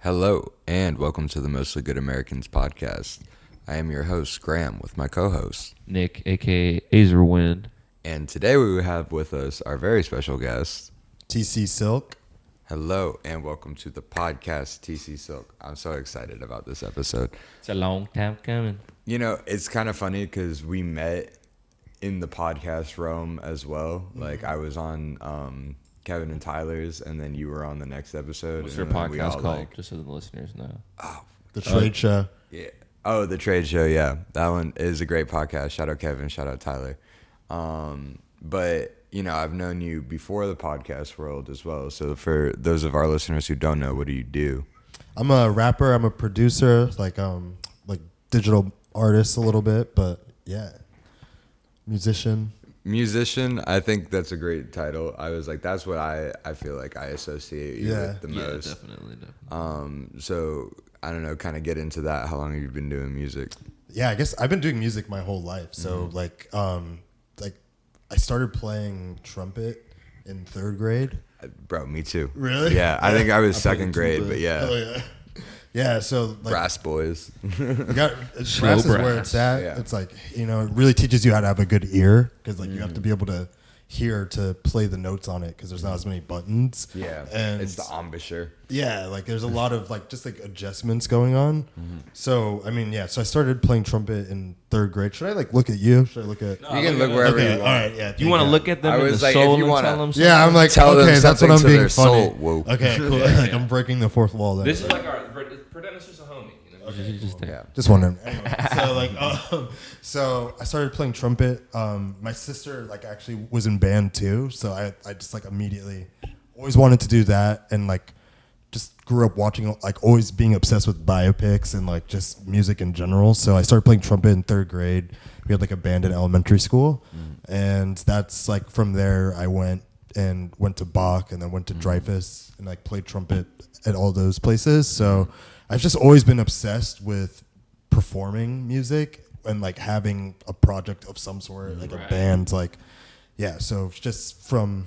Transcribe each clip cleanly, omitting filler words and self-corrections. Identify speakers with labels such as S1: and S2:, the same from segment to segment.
S1: Hello, and welcome to the Mostly Good Americans podcast. I am your host, Graham, with my co-host,
S2: Nick, a.k.a. Azerwind.
S1: and today we have with us our very special guest,
S3: tcsilk.
S1: Hello, and welcome to the podcast, tcsilk. I'm so excited about this episode.
S2: It's a long time coming.
S1: You know, it's kind of funny because we met in the podcast realm as well. Like, I was on Kevin and Tyler's, and then you were on the next episode.
S2: What's
S1: and
S2: your
S1: then we
S2: podcast
S1: all,
S2: called?
S1: like,
S2: Just so the listeners know.
S3: The trade show.
S1: yeah. Oh, the trade show. Yeah, that one is a great podcast. Shout out Kevin. Shout out Tyler. But you know, I've known you before the podcast world as well. So for those of our listeners who don't know, what do you do?
S3: I'm a rapper. I'm a producer, like digital artist a little bit, but yeah, musician.
S1: Musician. I think that's a great title. I was like, that's what I feel like I associate you with the most.
S2: Definitely.
S1: So I don't know. Kind of get into that. How long have you been doing music?
S3: Yeah, I guess I've been doing music my whole life. So like I started playing trumpet in third grade.
S1: Bro, me too.
S3: Really?
S1: Yeah, I think I was
S2: played
S1: second grade, but yeah.
S3: Oh yeah. Yeah, so like
S1: Brass boys.
S3: brass is
S2: brass.
S3: where it's at.
S1: Yeah.
S3: It's like, you know, it really teaches you how to have a good ear because like you have to be able to hear to play the notes on it because there's not as many buttons.
S1: Yeah,
S3: and
S1: it's the embouchure.
S3: yeah, like there's a lot of like just like adjustments going on. So I mean, yeah. So I started playing trumpet in third grade. Should I like look at you? Should I look at?
S1: You can look wherever
S3: Okay,
S1: you
S3: all
S1: want.
S3: right, yeah.
S2: You want to
S3: yeah.
S2: look at them
S1: I
S2: in
S1: was
S2: the
S1: like, if
S2: soul
S1: you
S2: and
S1: wanna-
S2: tell them something?
S3: Yeah, I'm like,
S1: Tell them
S3: okay, that's what
S1: something
S3: I'm
S1: to
S3: being
S1: their
S3: funny.
S1: soul. Whoa.
S3: Okay, cool. Like I'm breaking the fourth wall there.
S2: This is like our, pretend it's just a homie. You know? Just
S1: Yeah.
S3: Just wondering. Anyway, so like, so I started playing trumpet. My sister like actually was in band too, so I just like immediately always wanted to do that, and like just grew up watching like always being obsessed with biopics and like just music in general. So I started playing trumpet in third grade. We had like a band in elementary school, and that's like from there I went to Bach and then went to Dreyfus and like played trumpet at all those places. So I've just always been obsessed with performing music and like having a project of some sort, like a band, like, yeah. So just from,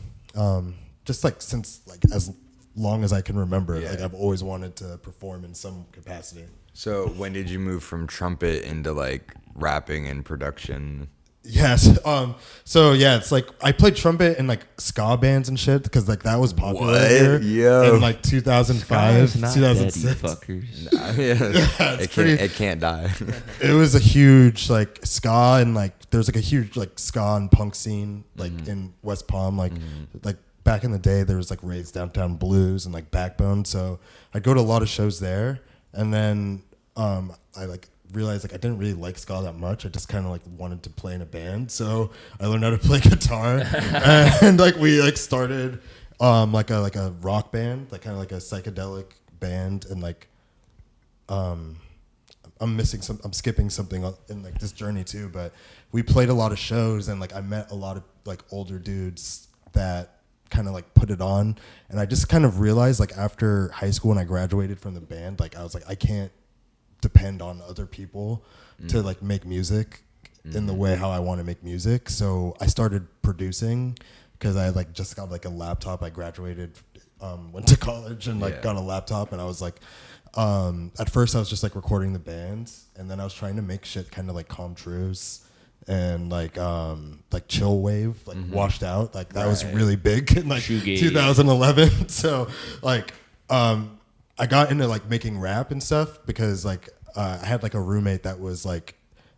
S3: just like since like as long as I can remember, like I've always wanted to perform in some capacity.
S1: So when did you move from trumpet into like rapping and production?
S3: Yes. So yeah, it's like I played trumpet in like ska bands and shit because like that was popular
S1: What?
S3: here
S1: Yo.
S3: in like 2005, 2006.
S2: Fuckers.
S1: Yeah,
S3: it's
S1: it can't die.
S3: It was a huge like ska and like there's like a huge like ska and punk scene like in West Palm, like back in the day there was like Ray's Downtown Blues and like Backbone. So I'd go to a lot of shows there, and then I like realized like I didn't really like ska that much. I just kind of like wanted to play in a band, so I learned how to play guitar, and like we like started like a rock band, like kind of like a psychedelic band, and like I'm skipping something in like this journey too, but we played a lot of shows, and like I met a lot of like older dudes that kind of like put it on, and I just kind of realized like after high school when I graduated from the band, like I was like I can't depend on other people to like make music in the way how I want to make music. So I started producing because I like just got like a laptop. I graduated, went to college and like got a laptop, and I was like, at first I was just like recording the bands, and then I was trying to make shit kind of like Calm Trues and like chill wave, like Washed Out, like that was really big in like
S2: Shoegaze.
S3: 2011. So like I got into like making rap and stuff because like I had like a roommate that was like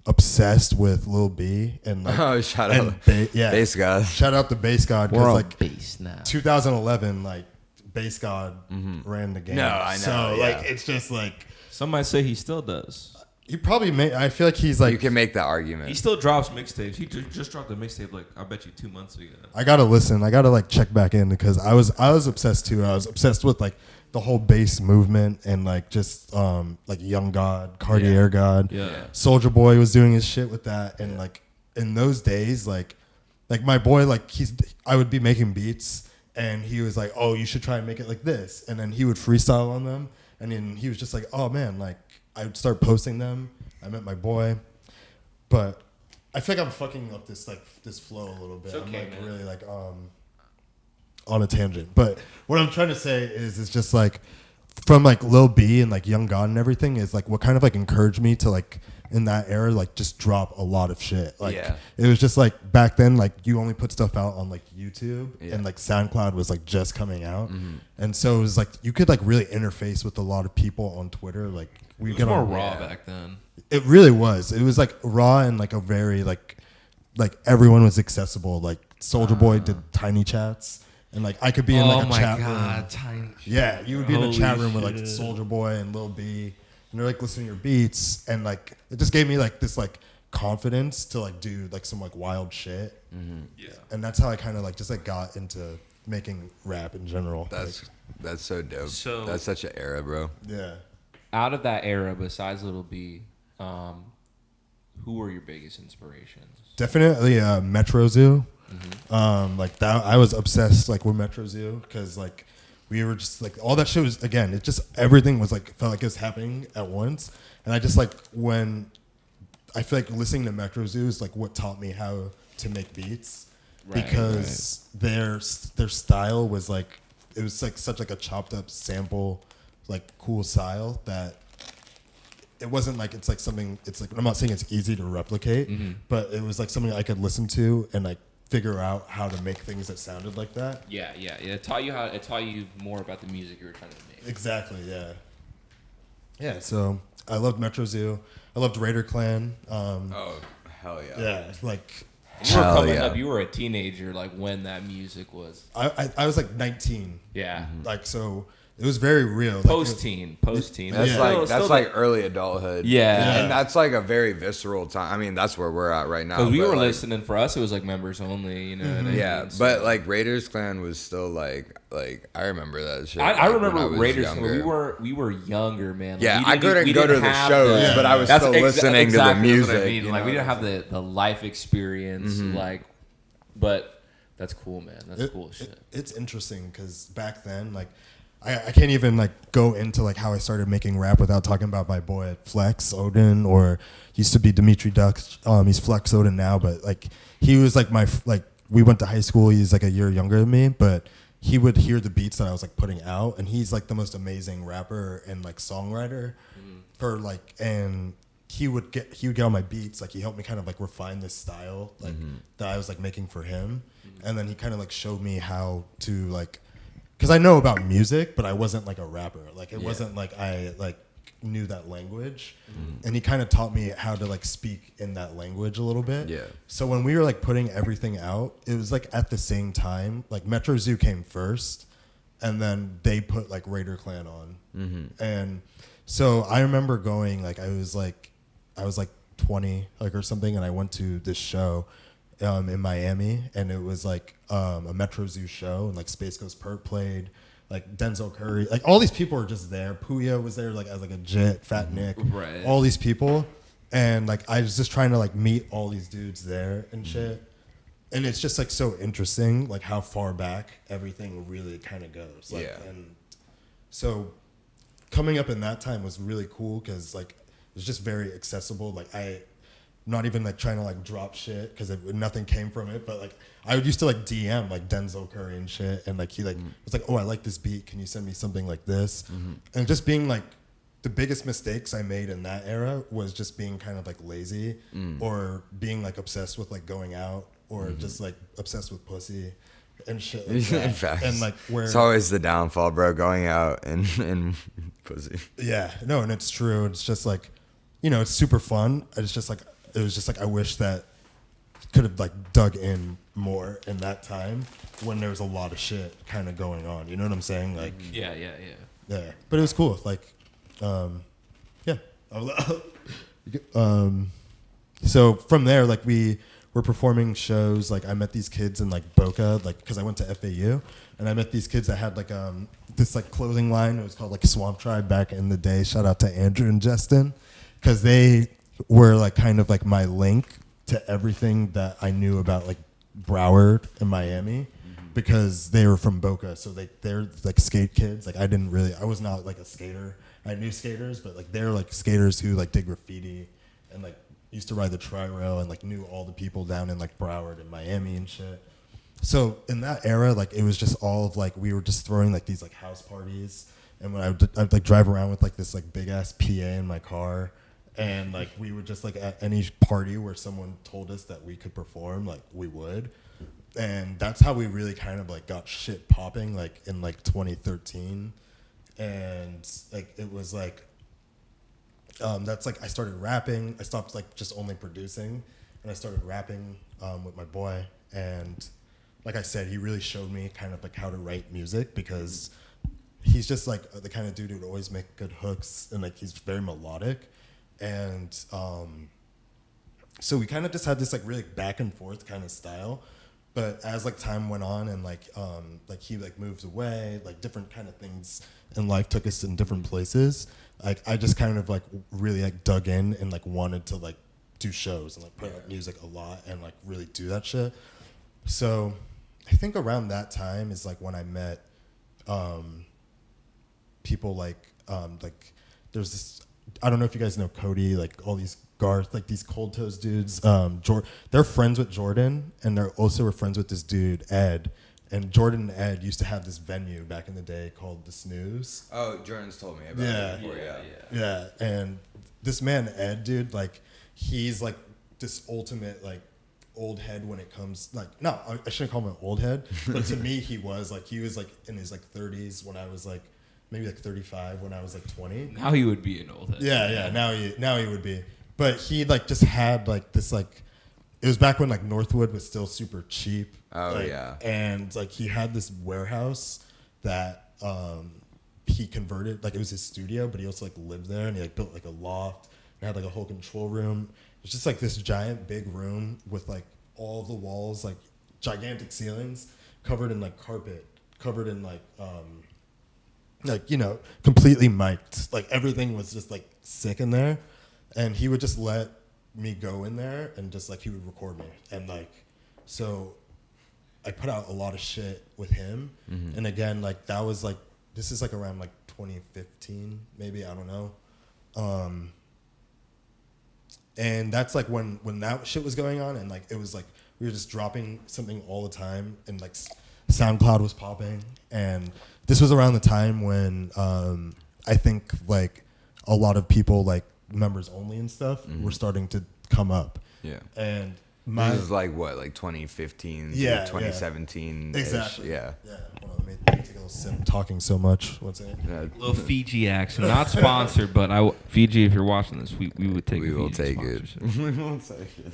S3: obsessed with Lil B and like
S1: Shout
S3: and
S1: out
S3: Bass
S1: God.
S3: Shout out the Bass God
S2: We're on
S3: because like
S2: base now.
S3: 2011 like Bass God ran the game.
S1: No, I know,
S3: So
S1: yeah.
S3: like it's just like
S2: Some might say he still does.
S3: he probably made. I feel like he's like
S1: You can make that
S2: He
S1: argument.
S2: still drops mixtapes. He just dropped a mixtape like I bet you 2 months ago.
S3: I gotta listen. I gotta like check back in because I was obsessed too. I was obsessed with like the whole bass movement and like just like Young God, Cartier God.
S2: Yeah.
S3: Soldier Boy was doing his shit with that, and like in those days, like my boy, like I would be making beats, and he was like, "Oh, you should try and make it like this," and then he would freestyle on them, and then he was just like, "Oh man," like I would start posting them. I met my boy, but I feel like I'm fucking up this flow a little bit.
S2: It's okay,
S3: I'm like
S2: man.
S3: really like on a tangent, but what I'm trying to say is it's just like from like Lil B and like Young God and everything is like what kind of like encouraged me to like in that era like just drop a lot of shit. Like it was just like back then like you only put stuff out on like YouTube and like SoundCloud was like just coming out, and so it was like you could like really interface with a lot of people on Twitter. Like we
S4: It was more raw back then.
S3: It really was. It was like raw and like a very like everyone was accessible. Like Soulja Boy did tiny chats. And like I could be in like a chat room.
S4: Tiny.
S3: Yeah, you would be in a chat room with like
S4: shit.
S3: Soulja Boy and Lil B, and they're like listening to your beats, and like it just gave me like this like confidence to like do like some like wild shit.
S4: Yeah.
S3: And that's how I kind of like just like got into making rap in general.
S1: That's so dope.
S4: So-
S1: that's such an era, bro.
S3: Yeah.
S4: Out of that era, besides Little B, who were your biggest inspirations?
S3: Definitely Metro Zoo. Like that, I was obsessed like with Metro Zoo because like we were just like all that shit was again. It just everything was like felt like it was happening at once, and I just like when I feel like listening to Metro Zoo is like what taught me how to make beats because their style was like it was like such like a chopped up sample like cool style that. It wasn't like it's like something. It's like I'm not saying it's easy to replicate, but it was like something I could listen to and like figure out how to make things that sounded like that.
S4: Yeah. It taught you more about the music you were trying to make.
S3: Exactly. Yeah. Yeah. So I loved Metro Zoo. I loved Raider Clan.
S1: Oh, hell yeah.
S3: Yeah. Like
S4: You were
S1: Hell
S4: coming
S1: yeah.
S4: up. You were a teenager, like when that music was.
S3: I was like 19.
S4: Yeah.
S3: Like so it was very real.
S4: Post teen.
S1: That's
S3: Yeah.
S1: that's like early adulthood.
S4: Yeah.
S1: And that's like a very visceral time. I mean, that's where we're at right now.
S4: Because we
S1: but,
S4: were
S1: like,
S4: listening. For us, it was like members only. You know. What I mean?
S1: Yeah,
S4: So-
S1: but like Raiders Clan was still like I remember that shit.
S4: I
S1: like, when
S4: remember
S1: was
S4: Raiders.
S1: younger.
S4: We were younger, man. Like,
S1: Yeah,
S4: we
S1: I
S4: didn't-
S1: couldn't
S4: we
S1: go to
S4: didn't
S1: the
S4: have
S1: shows, but I was
S4: That's
S1: still listening to the
S4: exactly
S1: music.
S4: What I mean.
S1: you
S4: Like we
S1: know?
S4: didn't have the life experience. Like, but that's cool, man. That's cool shit.
S3: It's interesting because back then, like, I can't even like go into like how I started making rap without talking about my boy Flex Odin, or used to be Dimitri Duck. He's Flex Odin now, but like he was like we went to high school. He's like a year younger than me, but he would hear the beats that I was like putting out, and he's like the most amazing rapper and like songwriter for like and. He would get on my beats, like he helped me kind of like refine this style like that I was like making for him, and then he kind of like showed me how to like, because I know about music, but I wasn't like a rapper, like it wasn't like I like knew that language, and he kind of taught me how to like speak in that language a little bit.
S1: Yeah.
S3: So when we were like putting everything out, it was like at the same time, like Metro Zoo came first, and then they put like Raider Clan on, and so I remember going like I was like 20 like or something, and I went to this show in Miami, and it was like a Metro Zoo show, and like Space Ghost Perk played, like Denzel Curry, like all these people were just there. Puya was there like as like a Jit, Fat Nick,
S4: Right.
S3: all these people, and like I was just trying to like meet all these dudes there and shit. And it's just like so interesting like how far back everything really kind of goes. Like, and so coming up in that time was really cool because like it's just very accessible. Like I'm not even like trying to like drop shit because nothing came from it. But like I used to like DM like Denzel Curry and shit, and like he like was like, oh, I like this beat. Can you send me something like this? And just being like the biggest mistakes I made in that era was just being kind of like lazy or being like obsessed with like going out or just like obsessed with pussy and shit like that.
S1: Facts.
S3: And like where
S1: It's always the downfall, bro. Going out and pussy.
S3: yeah, no, and it's true. It's just like, you know, it's super fun. It's just like it was just like I wish that could have like dug in more in that time when there was a lot of shit kind of going on. You know what I'm saying? Like
S4: Yeah.
S3: yeah, but it was cool. Like yeah. So from there, like we were performing shows. Like I met these kids in like Boca, like because I went to FAU, and I met these kids that had like this like clothing line. It was called like Swamp Tribe back in the day. Shout out to Andrew and Justin, because they were like kind of like my link to everything that I knew about like Broward and Miami, because they were from Boca. So they're like skate kids. Like I was not like a skater. I knew skaters, but like they're like skaters who like did graffiti and like used to ride the tri-rail and like knew all the people down in like Broward and Miami and shit. So in that era, like it was just all of like we were just throwing like these like house parties And when I'd like drive around with like this like big ass PA in my car, and like we would just like at any party where someone told us that we could perform, like we would. And that's how we really kind of like got shit popping, like in like 2013. And like it was like that's like I started rapping. I stopped like just only producing, and I started rapping with my boy. And like I said, he really showed me kind of like how to write music, because he's just like the kind of dude who would always make good hooks, and like he's very melodic. And so we kind of just had this like really back and forth kind of style. But as like time went on, and like he like moved away, like different kind of things in life took us in different places. Like I just kind of like really like dug in and like wanted to like do shows and like put out music a lot and like really do that shit. So I think around that time is like when I met people like there's this, I don't know if you guys know Cody, like all these Garth, like these Cold Toes dudes. They're friends with Jordan, and they're also were friends with this dude Ed. And Jordan and Ed used to have this venue back in the day called the Snooze.
S1: Oh, Jordan's told me about it before.
S3: Yeah. And this man Ed, dude, like he's like this ultimate like old head when it comes like, no, I shouldn't call him an old head, but to me he was like in his like 30s when I was like maybe like 35 when I was like 20.
S4: Now he would be an old head.
S3: Yeah. Now he would be. But he like just had like this like, it was back when like Northwood was still super cheap.
S1: Oh
S3: like,
S1: yeah.
S3: And like he had this warehouse that he converted, like it was his studio, but he also like lived there, and he like built like a loft and had like a whole control room. It's just like this giant big room with like all the walls, like gigantic ceilings, covered in like carpet, covered in like you know, completely mic'd. Like everything was just like sick in there. And he would just let me go in there, and just like he would record me. And like, so I put out a lot of shit with him. Mm-hmm. And again, like that was like, this is like around like 2015, maybe, I don't know. And that's like when that shit was going on, and like it was like we were just dropping something all the time, and like SoundCloud was popping. And this was around the time when I think like a lot of people like members only and stuff were starting to come up.
S1: Yeah.
S3: And
S1: this is like what, like 2015 to 2017 -ish.
S3: Exactly.
S1: Yeah.
S3: Hold on, let me take a little sip. I'm talking so much. What's it?
S4: Little Fiji accent, not sponsored, but Fiji, if you're watching this, we would take.
S1: We
S4: a
S1: will
S4: Fiji
S1: take it.
S4: sponsorship.
S1: We will take it.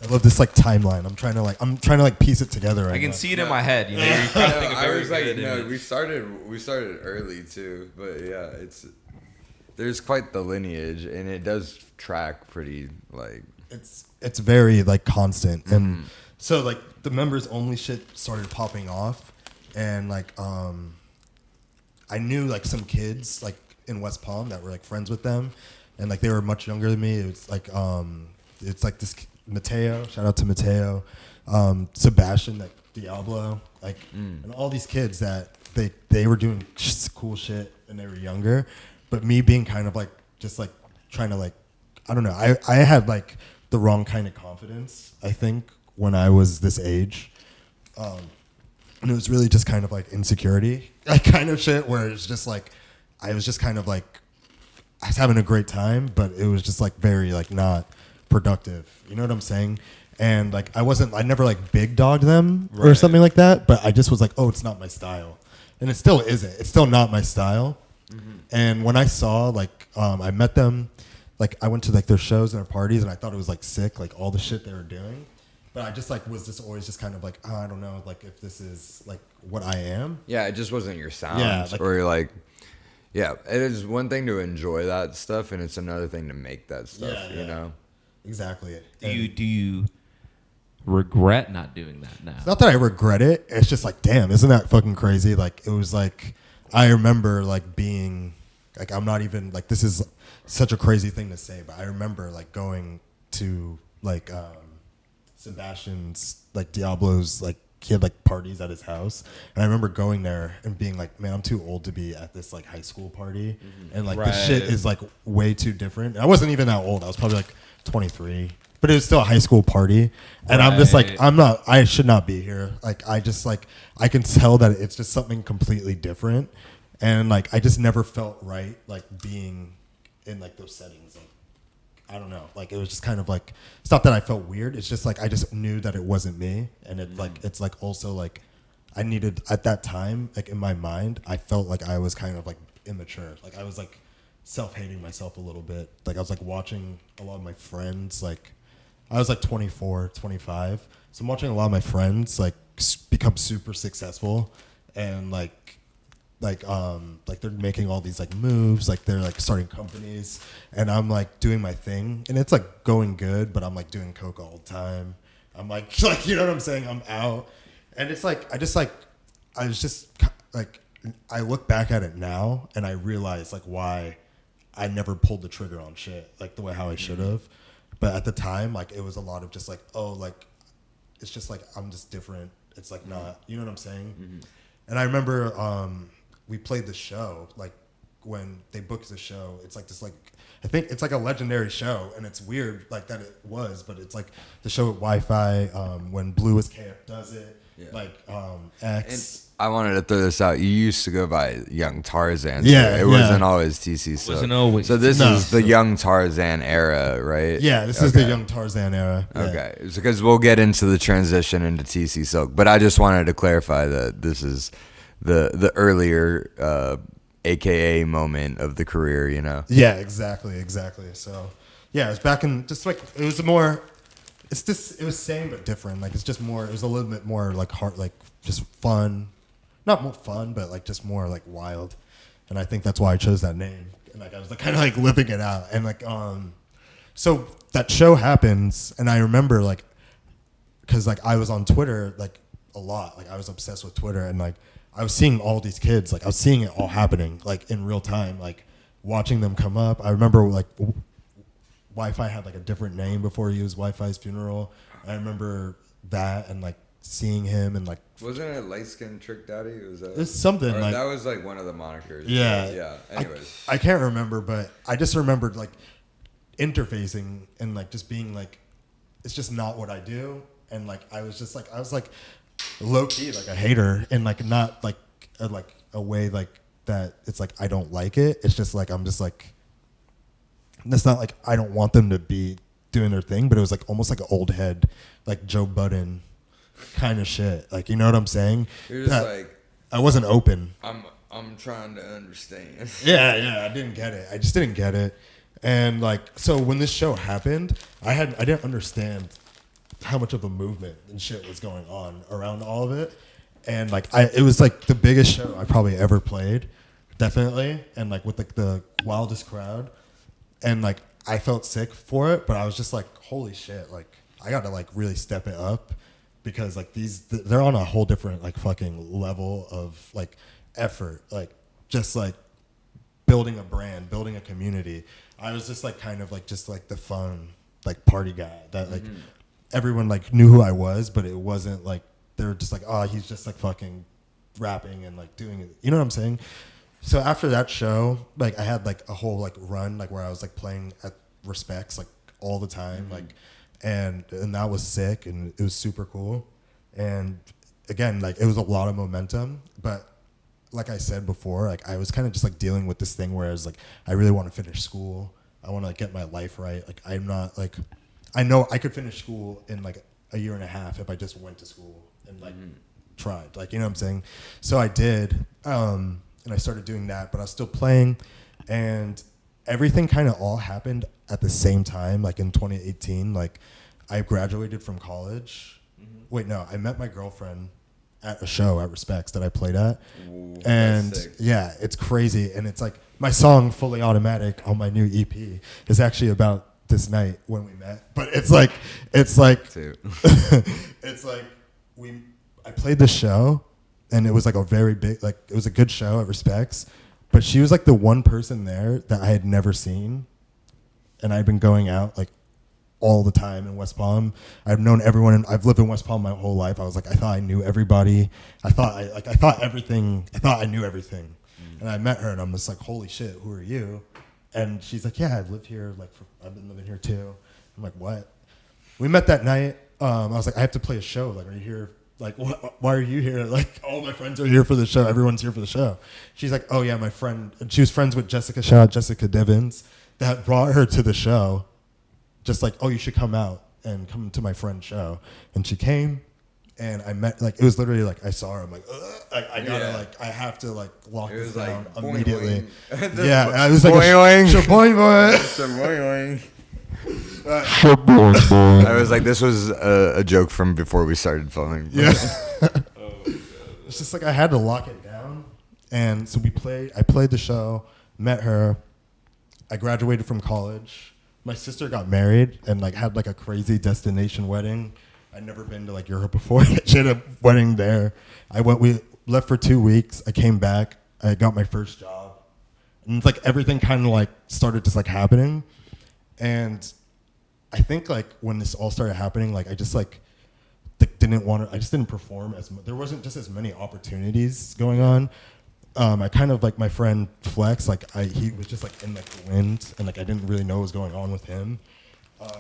S3: I love this like timeline. I'm trying to like piece it together right
S4: I can
S3: now.
S4: see it in my head. You know, you're
S1: No,
S4: crafting a
S1: I
S4: very
S1: was like,
S4: good
S1: no,
S4: image.
S1: we started early too, but yeah, there's quite the lineage, and it does track pretty like.
S3: It's very like constant, and so like the members only shit started popping off, and like I knew like some kids like in West Palm that were like friends with them, and like they were much younger than me. It's like this Mateo, shout out to Mateo, Sebastian, like Diablo, like and all these kids that they were doing cool shit and they were younger, but me being kind of like just like trying to like, I don't know, I had like the wrong kind of confidence, I think, when I was this age. And it was really just kind of like insecurity, like kind of shit, where it's just like, I was just kind of like, I was having a great time, but it was just like very like not productive. You know what I'm saying? And like, I never like big dogged them or something like that, but I just was like, oh, it's not my style. And it still isn't. It's still not my style. Mm-hmm. And when I saw like, I met them, like I went to like their shows and their parties, and I thought it was like sick, like all the shit they were doing. But I just like was just always just kind of like, oh, I don't know, like if this is like what I am.
S1: Yeah, it just wasn't your sound.
S3: Yeah, like,
S1: or you're like, yeah, it is one thing to enjoy that stuff, and it's another thing to make that stuff. You know.
S3: Exactly.
S4: Do you regret not doing that now?
S3: It's not that I regret it. It's just like, damn, isn't that fucking crazy? Like it was like, I remember like being like, I'm not even like, this is such a crazy thing to say, but I remember like going to like Sebastian's, like Diablo's, like he had like parties at his house, and I remember going there and being like, man, I'm too old to be at this like high school party, and like the shit is like way too different. I wasn't even that old. I was probably like 23, but it was still a high school party, and I'm just like,
S4: Right.
S3: I should not be here. Like, I just like, I can tell that it's just something completely different, and like, I just never felt right, like being in like those settings. Like, I don't know, like it was just kind of like, it's not that I felt weird. It's just like I just knew that it wasn't me, and it like it's like also like I needed at that time, like in my mind, I felt like I was kind of like immature. Like I was like self-hating myself a little bit. Like I was like watching a lot of my friends, like I was like 24, 25. So I'm watching a lot of my friends like become super successful and like they're making all these like moves, like they're like starting companies, and I'm like doing my thing, and it's like going good, but I'm like doing coke all the time. I'm like like you know what I'm saying? I'm out, and it's like I was just like I look back at it now and I realize like why I never pulled the trigger on shit like the way how I should have. But at the time, like it was a lot of just like, oh, like it's just like I'm just different. It's like not, you know what I'm saying? Mm-hmm. And I remember we played the show like when they booked the show. It's like this like I think it's like a legendary show, and it's weird like that it was, but it's like the show at Wi-Fi when Blue is KF does it, like X.
S1: And I wanted to throw this out. You used to go by Young Tarzan.
S3: Yeah,
S1: it wasn't always tcsilk.
S4: Wasn't always.
S1: So this is the Young Tarzan era, right?
S3: Yeah, this is the Young Tarzan era. Yeah.
S1: Okay, because we'll get into the transition into tcsilk, but I just wanted to clarify that this is the earlier AKA moment of the career, you know?
S3: Yeah, exactly. So, yeah, it was back in just like it was more. It's just it was same but different. Like it's just more. It was a little bit more like hard, like just fun, not more fun, but like just more like wild. And I think that's why I chose that name. And like I was like, kind of like living it out. And like so that show happens, and I remember like because like I was on Twitter like a lot. Like I was obsessed with Twitter, and like I was seeing all these kids. Like I was seeing it all happening like in real time. Like watching them come up. I remember like. Wi-Fi had like a different name before he was Wi-Fi's funeral. I remember that and like seeing him and like
S1: Wasn't it Light Skin Trick Daddy? Was that?
S3: it's something
S1: Or
S3: like
S1: that was like one of the monikers.
S3: yeah,
S1: Yeah. Anyways,
S3: I can't remember, but I just remembered like interfacing and like just being like, it's just not what I do, and like I was like low key like a hater and like not like a way like that. It's like I don't like it. It's just like I'm just like. It's not like I don't want them to be doing their thing, but it was like almost like an old head, like Joe Budden kind of shit. Like, you know what I'm saying?
S1: you're just like,
S3: I wasn't open.
S1: I'm trying to understand.
S3: Yeah, I didn't get it. I just didn't get it. And like, so when this show happened, I didn't understand how much of a movement and shit was going on around all of it. And like, it was like the biggest show I probably ever played, definitely. And like with like the wildest crowd. And like I felt sick for it, but I was just like, holy shit, like I got to like really step it up because like they're on a whole different like fucking level of like effort, like just like building a brand, building a community. I was just like kind of like just like the fun like party guy that like everyone like knew who I was, but it wasn't like they were just like, oh, he's just like fucking rapping and like doing it. You know what I'm saying? So after that show, like I had like a whole like run like where I was like playing at Respects like all the time, like and that was sick and it was super cool. And again, like it was a lot of momentum, but like I said before, like I was kind of just like dealing with this thing where I was like, I really want to finish school. I want to like, get my life right. Like I'm not like, I know I could finish school in like a year and a half if I just went to school and like tried, like, you know what I'm saying? So I did. And I started doing that, but I was still playing, and everything kind of all happened at the same time. Like in 2018, like I graduated from college. Wait, no, I met my girlfriend at a show at Respects that I played at.
S1: Ooh,
S3: and
S1: that's sick.
S3: yeah, it's crazy. And it's like my song Fully Automatic on my new EP is actually about this night when we met. But it's like it's like I played the show. And it was like a very big, like it was a good show at Respects, but she was like the one person there that I had never seen, and I'd been going out like all the time in West Palm. I've known everyone, and I've lived in West Palm my whole life. I was like, I thought I knew everybody. I thought I knew everything, and I met her, and I'm just like, holy shit, who are you? And she's like, yeah, I've lived here, like I've been living here too. I'm like, what? we met that night. I was like, I have to play a show. Like, are you here? Like, why are you here? Like, all my friends are here for the show. Everyone's here for the show. She's like, oh yeah, my friend. And she was friends with Jessica. Shout out Jessica Divins. That brought her to the show. Just like, oh, you should come out and come to my friend's show. And she came, and I met. Like, it was literally like I saw her. I'm like, ugh. I gotta like, I have to like lock this down like, immediately. Yeah, I was like,
S1: boing boing. I was like, this was a joke from before we started filming.
S3: Yeah. It's just like I had to lock it down, and so I played the show, met her. I graduated from college. My sister got married and like had like a crazy destination wedding. I'd never been to like Europe before. She had a wedding there. We left for 2 weeks. I came back. I got my first job, and it's like everything kind of like started just like happening, and I think like when this all started happening, like I just like I just didn't perform as much. There wasn't just as many opportunities going on. I kind of like my friend Flex, like he was just like in like the wind, and like I didn't really know what was going on with him. A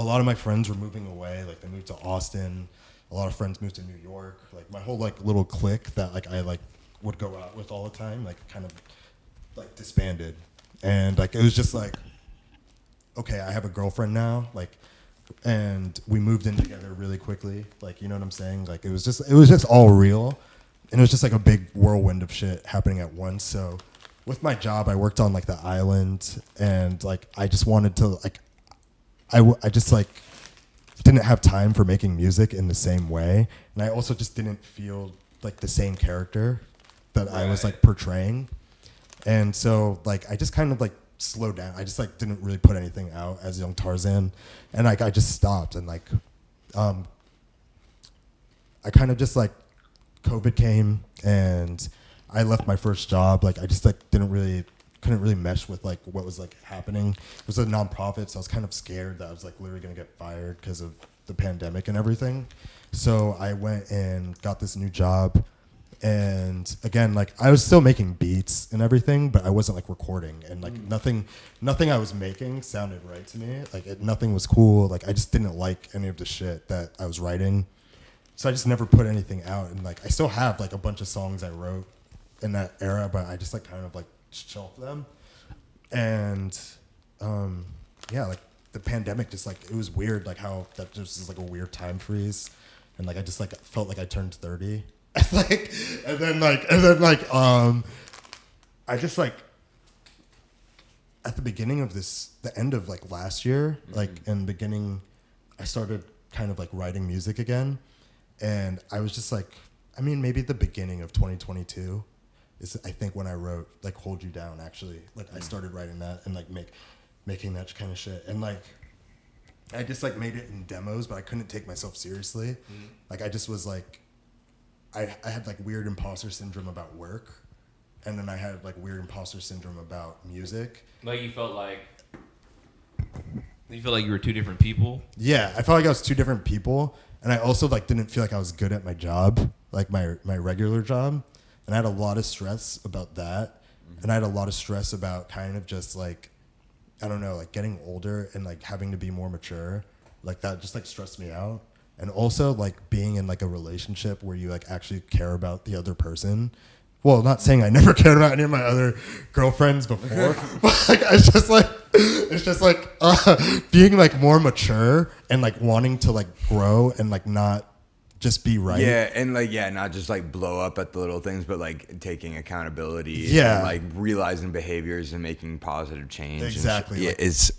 S3: lot of my friends were moving away. Like they moved to Austin. A lot of friends moved to New York. Like my whole like little clique that like I like would go out with all the time, like kind of like disbanded. And like it was just like, okay, I have a girlfriend now, like, and we moved in together really quickly. Like, you know what I'm saying? Like it was just all real. And it was just like a big whirlwind of shit happening at once. So with my job, I worked on like the island, and like I just wanted to like, I just like didn't have time for making music in the same way. And I also just didn't feel like the same character that I was like portraying. And so like I just kind of like slowed down. I just like didn't really put anything out as Young Tarzan, and like I just stopped. And like I kind of just like COVID came and I left my first job. Like I just like couldn't really mesh with like what was like happening. It was a nonprofit, so I was kind of scared that I was like literally gonna get fired because of the pandemic and everything. So I went and got this new job, and again, like I was still making beats and everything, but I wasn't like recording, and like nothing I was making sounded right to me. Like nothing was cool. Like I just didn't like any of the shit that I was writing. So I just never put anything out, and like I still have like a bunch of songs I wrote in that era, but I just like kind of like shelved them. And yeah, like the pandemic just like it was weird, like how that just is like a weird time freeze, and like I just like felt like I turned 30, like, and then I just like at the beginning of the end of like last year, like in the beginning, I started kind of like writing music again. And I was just like, I mean, maybe the beginning of 2022 is I think when I wrote like Hold You Down, actually. Like I started writing that and like making that kind of shit. And like I just like made it in demos, but I couldn't take myself seriously. Like I just was like, I had like weird imposter syndrome about work, and then I had like weird imposter syndrome about music.
S4: Like you felt like you were two different people?
S3: Yeah, I felt like I was two different people. And I also like didn't feel like I was good at my job, like my regular job. And I had a lot of stress about that. And I had a lot of stress about kind of just like, I don't know, like getting older and like having to be more mature. Like that just like stressed me out. And also like being in like a relationship where you like actually care about the other person. Well, not saying I never cared about any of my other girlfriends before, but like it's just like being like more mature and like wanting to like grow and like not just be right.
S1: Yeah, and like not just like blow up at the little things, but like taking accountability.
S3: Yeah,
S1: and, like realizing behaviors and making positive change.
S3: Exactly.
S1: Yeah, it's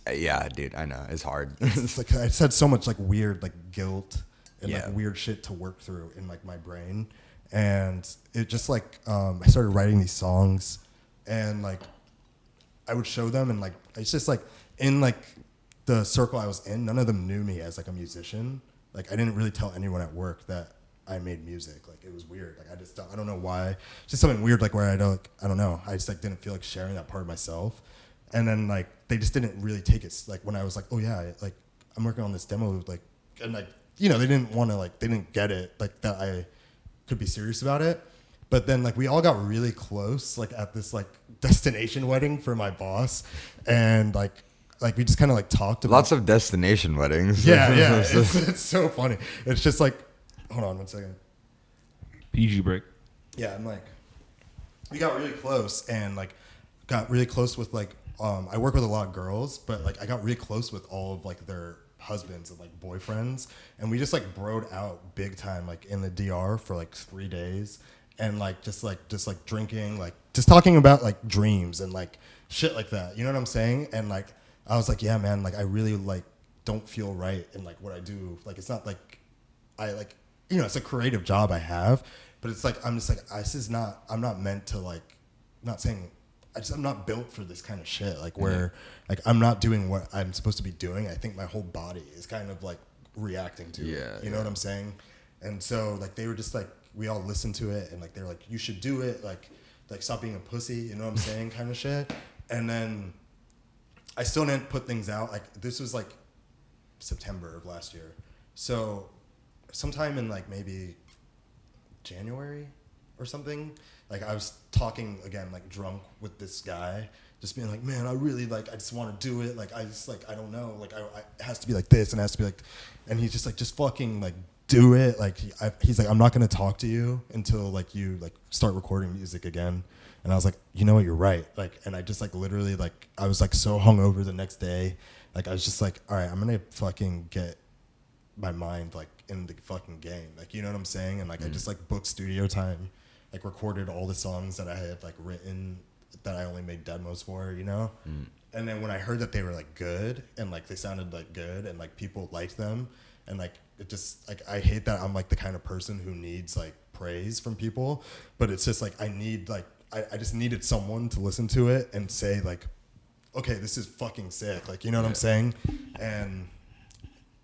S1: dude. I know it's hard.
S3: It's like I just had so much like weird like guilt and
S1: Yeah.
S3: like weird shit to work through in like my brain. And it just like I started writing these songs, and like I would show them, and like it's just like in like the circle I was in, none of them knew me as like a musician. Like I didn't really tell anyone at work that I made music. Like it was weird. Like I don't know why. It's just something weird like where I don't know. I just like didn't feel like sharing that part of myself. And then like they just didn't really take it. Like when I was like, oh yeah, like I'm working on this demo, like, and like they didn't want to like they didn't get it like that I could be serious about it. But then like we all got really close like at this like destination wedding for my boss, and like like we just kind of like talked about
S1: Lots of destination weddings.
S3: yeah. It's so funny. It's just like, hold on one second.
S2: PG break.
S3: Yeah, I'm like, we got really close and like got really close with like, I work with a lot of girls, but like I got really close with all of like their husbands and like boyfriends, and we just like broed out big time like in the DR for like 3 days, and like just drinking, like just talking about like dreams and like shit like that. You know what I'm saying? And like I was like, yeah, man, like I really like don't feel right in like what I do. Like it's not like I like, you know, it's a creative job I have, but it's like I'm just like I'm not meant to like, not saying. I'm not built for this kind of shit. Like where, like I'm not doing what I'm supposed to be doing. I think my whole body is kind of like reacting to it. You know what I'm saying? And so like they were just like, we all listened to it and like they were like, you should do it. Like stop being a pussy. You know what I'm saying? Kind of shit. And then I still didn't put things out. Like this was like September of last year. So sometime in like maybe January or something, like I was talking again, like drunk with this guy, just being like, man, I really like, I just want to do it. Like, I just like, I don't know, like it has to be like this and it has to be like, and he's just like, just fucking like do it. Like he's like, I'm not going to talk to you until like you like start recording music again. And I was like, you know what, you're right. Like, and I just like literally like, I was like so hungover the next day. Like I was just like, all right, I'm going to fucking get my mind like in the fucking game. Like, you know what I'm saying? And like, I just like booked studio time. Like recorded all the songs that I had like written that I only made demos for, you know? And then when I heard that they were like good and like they sounded like good and like people liked them and like it just like I hate that I'm like the kind of person who needs like praise from people, but it's just like I need like I just needed someone to listen to it and say like, okay, this is fucking sick. Like, you know what I'm saying? And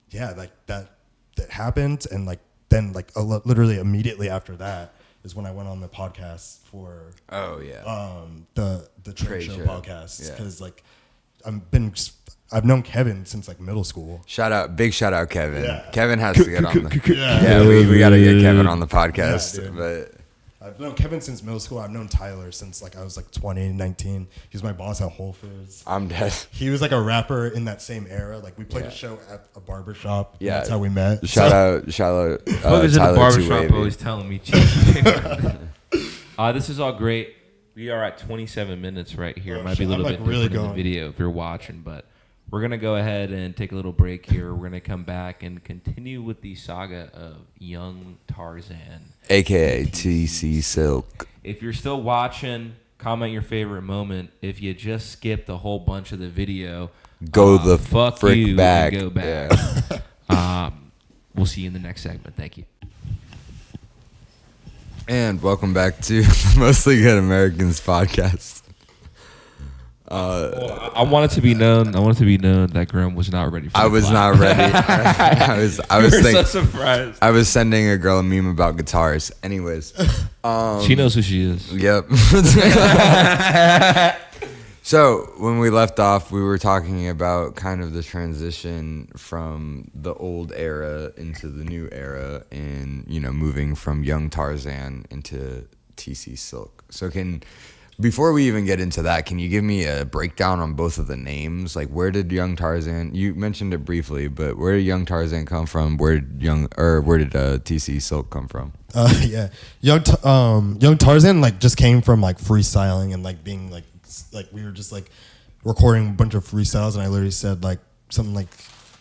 S3: yeah, like that happened. And like then like literally immediately after that is when I went on the podcast for the trade show podcast, because like I've known Kevin since like middle school.
S1: Big shout out Kevin.
S3: Yeah.
S1: Kevin has to get on the we gotta get Kevin on the podcast.
S3: Yeah,
S1: but
S3: I've known Kevin since middle school. I've known Tyler since like I was like 20, 19. He was my boss at Whole Foods.
S1: I'm dead.
S3: He was like a rapper in that same era. Like we played a show at a barber shop.
S1: Yeah,
S3: that's how we met.
S1: Shout out
S2: Focus in the
S1: Tyler
S2: barbershop always telling me.
S4: This is all great. We are at 27 minutes right here. It might be a
S3: shit,
S4: little
S3: I'm,
S4: bit
S3: like, really
S4: different in the video if you're watching, but we're going to go ahead and take a little break here. We're going to come back and continue with the saga of Young Tarzan,
S1: aka tcsilk.
S4: If you're still watching, comment your favorite moment. If you just skipped a whole bunch of the video,
S1: Go the
S4: fuck
S1: frick
S4: you
S1: back.
S4: and go back.
S1: Yeah.
S4: We'll see you in the next segment. Thank you.
S1: And welcome back to the Mostly Good Americans podcast.
S4: I want it to be known. That Graham was not ready for
S1: I was not ready. I was
S4: so surprised.
S1: I was sending a girl a meme about guitars. Anyways,
S4: She knows who she is.
S1: yep. So when we left off, we were talking about kind of the transition from the old era into the new era, and moving from Young Tarzan into tcsilk. So before we even get into that, can you give me a breakdown on both of the names? Like, where did Young Tarzan? You mentioned it briefly, but where did Young Tarzan come from? Where did tcsilk come from?
S3: Yeah, Young Tarzan like just came from like freestyling and like being like we were just like recording a bunch of freestyles, and I literally said like something like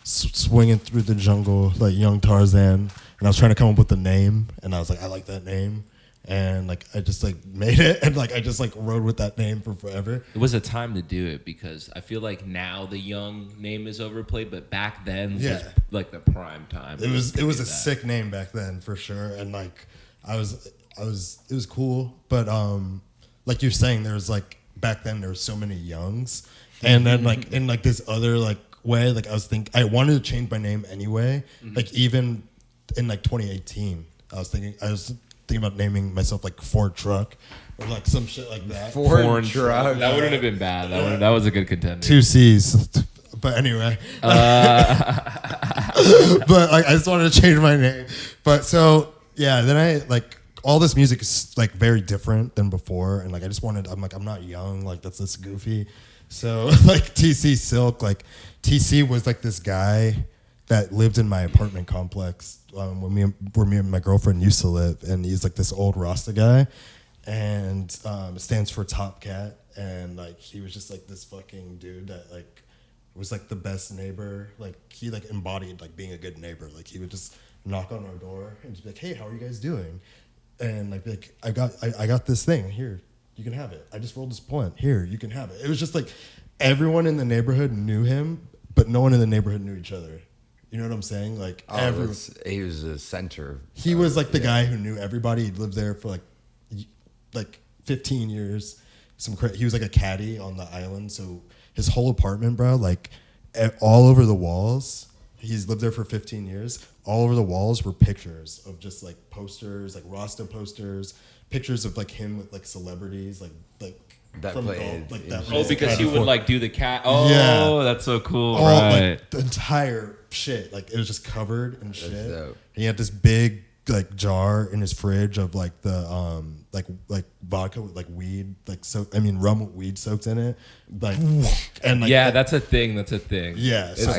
S3: swinging through the jungle like Young Tarzan, and I was trying to come up with the name, and I was like, I like that name. And like I just like made it, and like I just like rode with that name for forever.
S4: It was a time to do it, because I feel like now the Young name is overplayed, but back then was like the prime time.
S3: It was a sick name back then for sure, and like it was cool. But like you're saying, there was like back then there were so many Youngs, and then like in like this other like way, like I wanted to change my name anyway. Like even in like 2018, I was thinking about naming myself like Ford Truck or like some shit like that.
S1: Ford Truck.
S4: That wouldn't have been bad. That was a good contender.
S3: 2 C's. But anyway. But like I just wanted to change my name. But so yeah, then I like all this music is like very different than before, and like I'm not young, like that's goofy. So like tcsilk, like TC was like this guy that lived in my apartment complex where me and my girlfriend used to live, and he's like this old Rasta guy, and it stands for Top Cat, and like he was just like this fucking dude that like was like the best neighbor. Like he like embodied like being a good neighbor. Like he would just knock on our door and just be like, hey, how are you guys doing? And like be like I got this thing here, you can have it. I just rolled this blunt here, you can have it. It was just like everyone in the neighborhood knew him, but no one in the neighborhood knew each other. You know what I'm saying? Like
S1: he was a center.
S3: He was like the guy who knew everybody. He lived there for like 15 years. He was like a caddy on the island. So his whole apartment, bro, like all over the walls. He's lived there for 15 years. All over the walls were pictures of just like posters, like Rasta posters, pictures of like him with like celebrities, like
S1: that
S3: from
S1: played.
S3: golf, like that.
S4: Oh, because he would like do the cat. Oh,
S3: Yeah.
S4: that's so cool.
S3: All,
S4: Right.
S3: like, the entire shit, like it was just covered in shit.
S1: dope.
S3: He had this big like jar in his fridge of like the like vodka with like weed, like rum with weed soaked in it, like and like
S4: yeah, that's a thing. That's a thing.
S3: Yeah, so-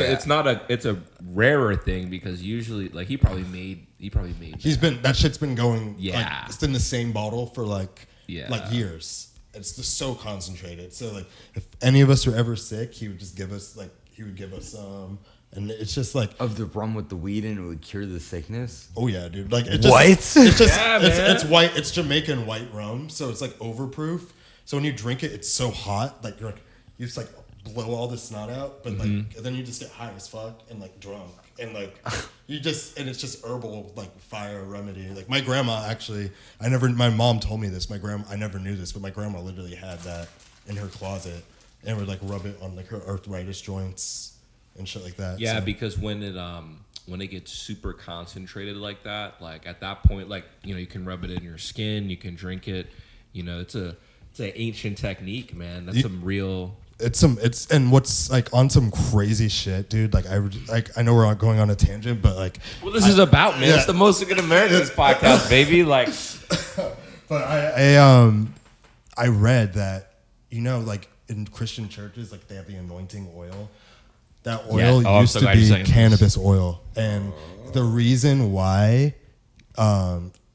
S4: it's a rarer thing because usually like he probably made.
S3: that shit's been going.
S4: Yeah.
S3: like, it's in the same bottle for like
S4: Yeah.
S3: years. It's just so concentrated. So like if any of us were ever sick, he would give us some. And it's just like,
S1: Of the rum with the weed in it would cure the sickness.
S3: oh yeah, dude. Like it just,
S1: What?
S3: It's just
S4: Yeah, man.
S3: it's white. It's Jamaican white rum, so it's like overproof. So when you drink it, it's so hot. Like you just like blow all the snot out, but like then you just get high as fuck and like drunk and like and it's just herbal like fire remedy. Like my grandma actually, my mom told me this. I never knew this, but my grandma literally had that in her closet and would like rub it on like her arthritis joints and shit like that.
S4: Yeah,
S3: so.
S4: because when it gets super concentrated like that, like at that point, like you can rub it in your skin, you can drink it. It's an ancient technique, man. That's some real.
S3: And what's like on some crazy shit, dude. Like I know we're going on a tangent, but like.
S4: Well, this is about, man.
S3: Yeah.
S4: It's the Most Good Americans podcast, baby. Like,
S3: But I read that like in Christian churches, like they have the anointing oil. That oil
S4: I'm
S3: used
S4: so
S3: to
S4: glad you're
S3: be
S4: saying this.
S3: cannabis oil, and the reason why,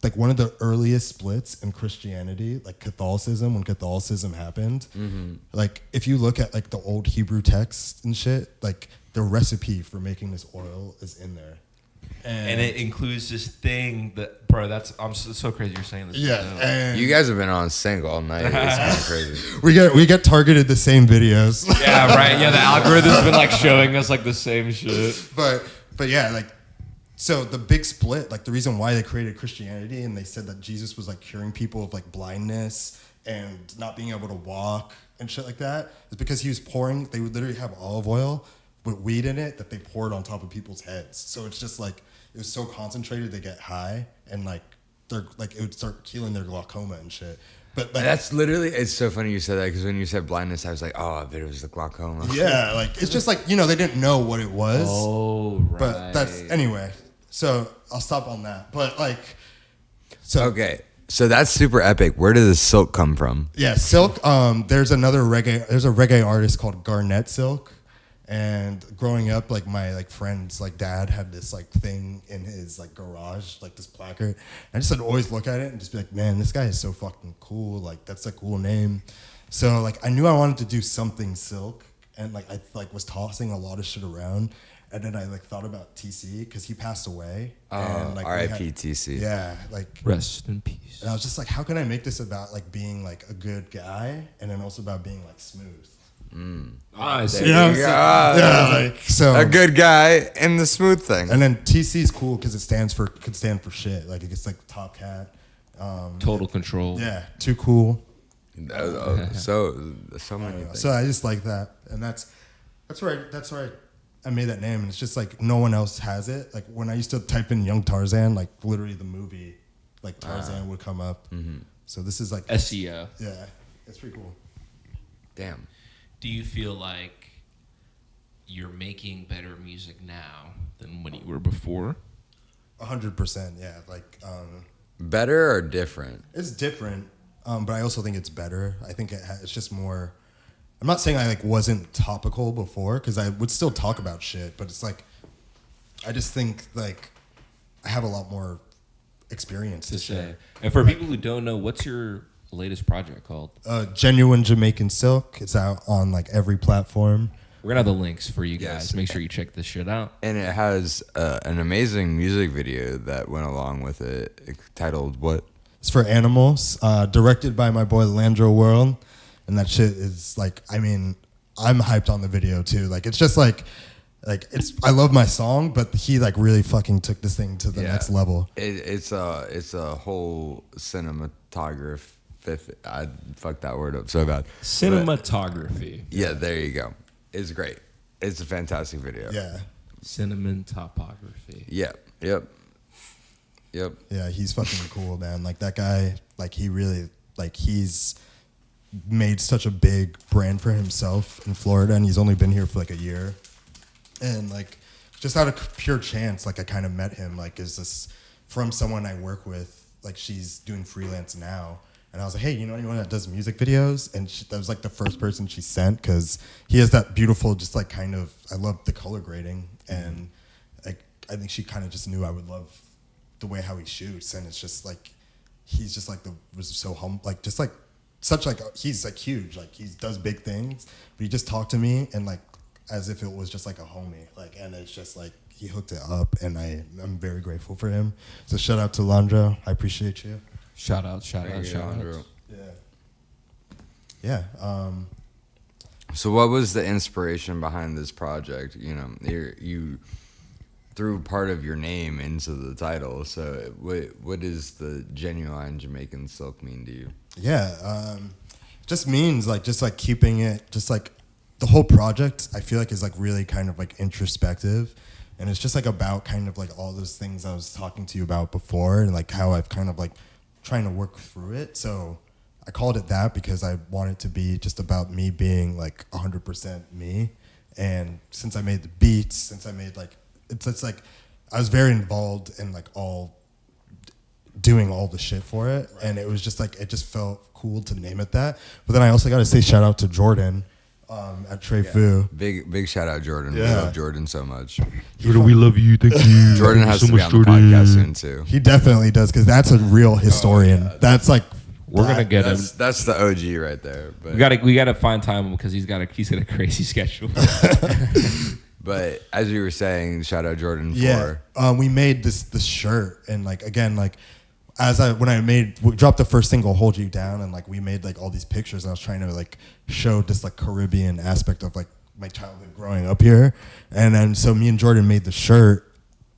S3: like one of the earliest splits in Christianity, like Catholicism, when Catholicism happened, like if you look at like the old Hebrew texts and shit, like the recipe for making this oil is in there.
S4: and it includes this thing that, bro. I'm so crazy. You're saying this.
S3: Yeah,
S4: now.
S3: and
S1: You guys have been on sync all night. It's kind of crazy.
S3: we get targeted the same videos.
S4: Yeah, right. Yeah, the algorithm's been like showing us like the same shit.
S3: But yeah, like so the big split, like the reason why they created Christianity and they said that Jesus was like curing people of like blindness and not being able to walk and shit like that is because he was they would literally have olive oil with weed in it that they poured on top of people's heads. So it's just like it was so concentrated they get high and like they're like it would start healing their glaucoma and shit. But like,
S1: That's literally, it's so funny you said that because when you said blindness, I was like, oh, I bet it was the glaucoma.
S3: yeah, like it's just like they didn't know what it was.
S4: Oh, right.
S3: But that's anyway. So I'll stop on that. But like, so
S1: Okay, so that's super epic. Where did the silk come from?
S3: yeah, Silk. There's a reggae artist called Garnett Silk, and growing up, like my like friend's like dad had this like thing in his like garage, like this placard. I just would always look at it and just be like, man, this guy is so fucking cool. Like that's a cool name. So like I knew I wanted to do something silk, and like I like was tossing a lot of shit around. And then I like thought about TC because he passed away. And, like, we
S1: R.I.P.
S3: had-
S1: TC.
S3: Yeah, like
S4: Rest in peace.
S3: and I was just like, how can I make this about like being like a good guy and then also about being like smooth?
S4: Nice.
S3: You know?
S1: Yeah,
S3: Like so.
S1: a good guy and the smooth thing.
S3: And then TC is cool because could stand for shit. Like it gets like Top Cat.
S4: Total control.
S3: Yeah, too cool.
S1: So many things.
S3: So I just like that, and that's where I made that name. And it's just like no one else has it. Like when I used to type in Young Tarzan, like literally the movie, like Tarzan would come up. So this is like
S4: SEO.
S3: Yeah, it's pretty cool.
S1: Damn.
S4: Do you feel like you're making better music now than when you were before?
S3: 100%. Yeah, like
S1: Better or different?
S3: it's different, but I also think it's better. I think it's just more. I'm not saying I like wasn't topical before, because I would still talk about shit, but it's like I just think like I have a lot more experience to share.
S4: And for people who don't know, what's your latest project called?
S3: Genuine Jamaican Silk. It's out on like every platform.
S4: We're gonna have the links for you guys.
S1: Yes.
S4: Make sure you check this shit out.
S1: And it has an amazing music video that went along with it, titled what?
S3: It's for Animals, directed by my boy Landro World, and that shit is like, I mean, I'm hyped on the video too. Like, it's just like it's. I love my song, but he like really fucking took this thing to the next level.
S1: It's a whole cinematography. I fucked that word up so bad.
S4: Cinematography.
S1: Yeah, there you go. It's great. It's a fantastic video.
S3: Yeah.
S4: Cinnamon topography.
S1: Yep.
S3: Yeah, he's fucking cool, man. Like that guy, like he really, like he's made such a big brand for himself in Florida, and he's only been here for like a year. And like, just out of pure chance, like I kind of met him. Like, is this from someone I work with? Like, she's doing freelance now. And I was like, hey, you know anyone that does music videos? And that was like the first person she sent, because he has that beautiful, just like kind of, I love the color grading. And like, I think she kind of just knew I would love the way how he shoots. And it's just like, he's just like was so humble, like just like such like, he's like huge, like he does big things, but he just talked to me and like, as if it was just like a homie. Like, and it's just like, he hooked it up, and I'm very grateful for him. So shout out to Landro. I appreciate you.
S4: Shout out.
S3: Yeah.
S1: So what was the inspiration behind this project? You know, you threw part of your name into the title. So what does the Genuine Jamaican Silk mean to you?
S3: Yeah. Just means like, just like keeping it, just like the whole project, I feel like is like really kind of like introspective. And it's just like about kind of like all those things I was talking to you about before, and like how I've kind of like trying to work through it. So I called it that because I want it to be just about me being like 100% me. And since I made the beats, since I made like, it's like I was very involved in like doing all the shit for it. Right. And it was just like, it just felt cool to name it that. But then I also got to say shout out to Jordan at Trey Fu.
S1: Big shout out, Jordan.
S3: Yeah.
S1: We love Jordan so much.
S2: Jordan, we love you. Thank you.
S1: Jordan has to be on the podcast soon too.
S3: He definitely does, because that's a real historian.
S1: Yeah.
S3: That's like,
S4: We're gonna get him.
S1: That's the OG right there. But
S4: We gotta find time, because he's got a crazy schedule.
S1: But as you were saying, shout out Jordan
S3: yeah.
S1: for
S3: We made this shirt, and like again, like we dropped the first single, Hold You Down, and like we made like all these pictures, and I was trying to like show this like Caribbean aspect of like my childhood growing up here. And then so me and Jordan made the shirt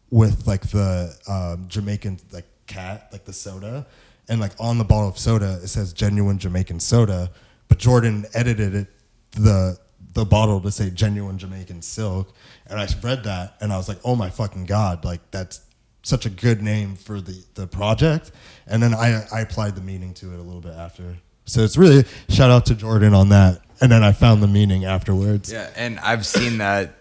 S3: with like the Jamaican like cat, like the soda, and like on the bottle of soda it says Genuine Jamaican Soda, but Jordan edited it, the bottle, to say Genuine Jamaican Silk. And I read that and I was like, oh my fucking God, like that's such a good name for the project. And then I applied the meaning to it a little bit after. So it's really shout out to Jordan on that. And then I found the meaning afterwards.
S1: Yeah, and I've seen that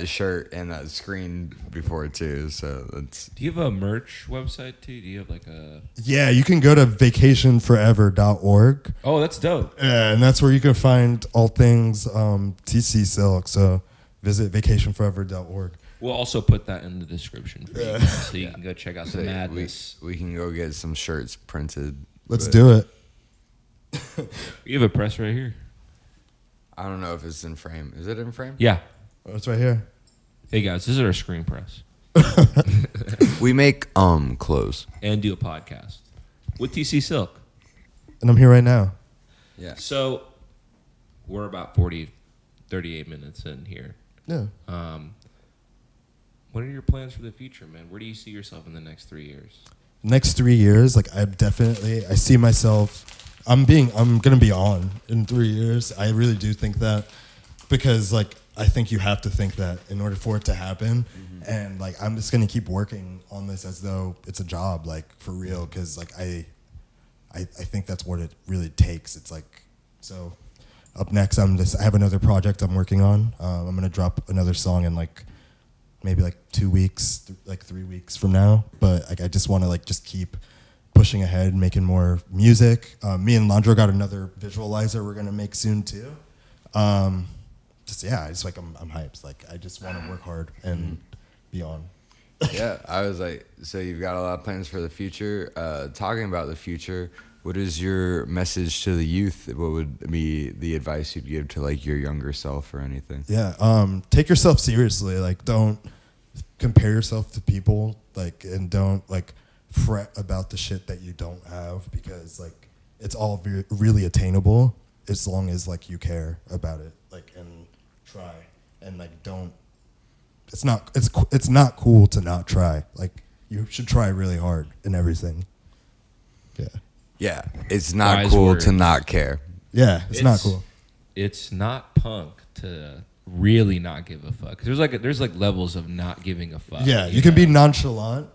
S1: shirt and that screen before too. So that's.
S4: Do you have a merch website too? Do you have like a?
S3: Yeah, you can go to vacationforever.org.
S4: Oh, that's dope.
S3: Yeah, and that's where you can find all things tcsilk. So visit vacationforever.org.
S4: We'll also put that in the description for you guys, so you can go check out the madness.
S1: We can go get some shirts printed.
S3: Let's do it.
S4: You have a press right here.
S1: I don't know if it's in frame. Is it in frame?
S4: Yeah.
S3: Oh, it's right here.
S4: Hey guys, this is our screen press.
S1: We make clothes.
S4: And do a podcast with TC Silk.
S3: And I'm here right now.
S1: Yeah.
S4: So we're about 38 minutes in here.
S3: Yeah.
S4: What are your plans for the future, man? Where do you see yourself in the next 3 years?
S3: Next 3 years, like I see myself. I'm gonna be on in 3 years. I really do think that, because like I think you have to think that in order for it to happen. Mm-hmm. And like I'm just gonna keep working on this as though it's a job, like for real, because like I think that's what it really takes. It's like, so up next I have another project I'm working on. I'm gonna drop another song in like maybe like 2 weeks, like 3 weeks from now. But like I just want to like just keep pushing ahead, making more music. Me and Landro got another visualizer we're gonna make soon too. Just yeah, it's like I'm hyped. Like I just want to work hard and be on.
S1: Yeah, I was like, so you've got a lot of plans for the future. Talking about the future, what is your message to the youth? What would be the advice you'd give to like your younger self or anything?
S3: Yeah, take yourself seriously. Like don't compare yourself to people. Like and don't like fret about the shit that you don't have because like it's all really attainable as long as like you care about it. Like and try and like don't. It's not cool to not try. Like you should try really hard in everything. Yeah.
S1: Yeah, it's not
S4: Wise
S1: cool
S4: words.
S1: to not care.
S3: Yeah, it's not cool.
S4: It's not punk to really not give a fuck. There's like levels of not giving a fuck.
S3: Yeah, you can be nonchalant,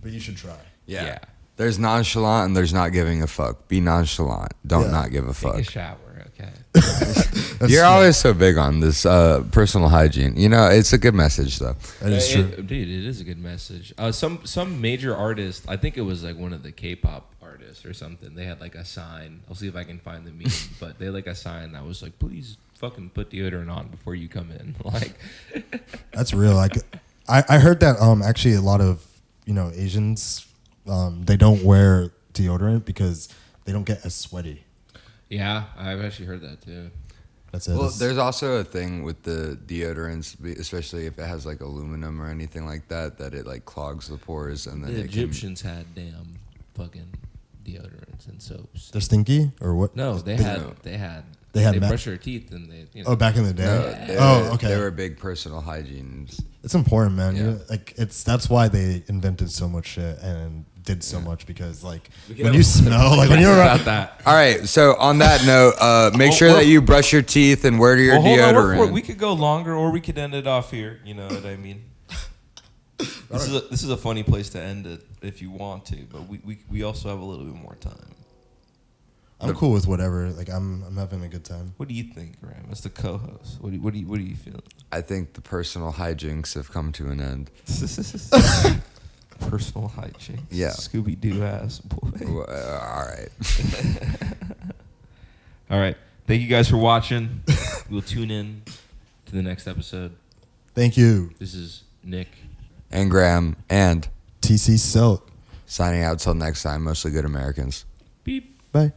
S3: but you should try.
S1: Yeah. There's nonchalant and there's not giving a fuck. Be nonchalant. Don't not give a fuck.
S4: Take a shower, okay?
S1: You're always so big on this personal hygiene. You know, it's a good message though.
S3: That is true.
S4: Dude, it is a good message. Some major artist, I think it was like one of the K-pop artists or something. They had like a sign. I'll see if I can find the meme, but they had like a sign that was like, "Please fucking put deodorant on before you come in." Like,
S3: That's real. Like, I heard that actually a lot of Asians they don't wear deodorant because they don't get as sweaty.
S4: yeah, I've actually heard that too.
S3: That's it.
S1: Well, there's also a thing with the deodorants, especially if it has like aluminum or anything like that, that it like clogs the pores and then
S4: The
S1: it
S4: Egyptians had damn fucking deodorants and soaps.
S3: They're stinky or what?
S4: No, they
S3: They had
S4: brush their teeth and they
S3: Oh, back in the day. Okay.
S1: They were big personal hygiene.
S3: It's important, man.
S1: Yeah.
S3: That's why they invented so much shit and did so much because like when you smell like when you're
S4: about that.
S1: All right, so on that note, make sure that you brush your teeth and wear your
S2: Hold on,
S1: deodorant.
S2: we could go longer, or we could end it off here. You know what I mean? This is a funny place to end it if you want to, but we also have a little bit more time.
S3: I'm cool with whatever. Like I'm having a good time.
S2: What do you think, Ram? As the co-host, what do you feel?
S1: I think the personal hijinks have come to an end.
S2: Personal hygiene.
S1: Yeah.
S2: Scooby Doo ass boy.
S1: All right.
S2: All right. Thank you guys for watching. We'll tune in to the next episode.
S3: Thank you.
S4: This is Nick.
S1: And Graham and
S3: tcsilk.
S1: signing out till next time. Mostly good Americans.
S2: Beep.
S3: Bye.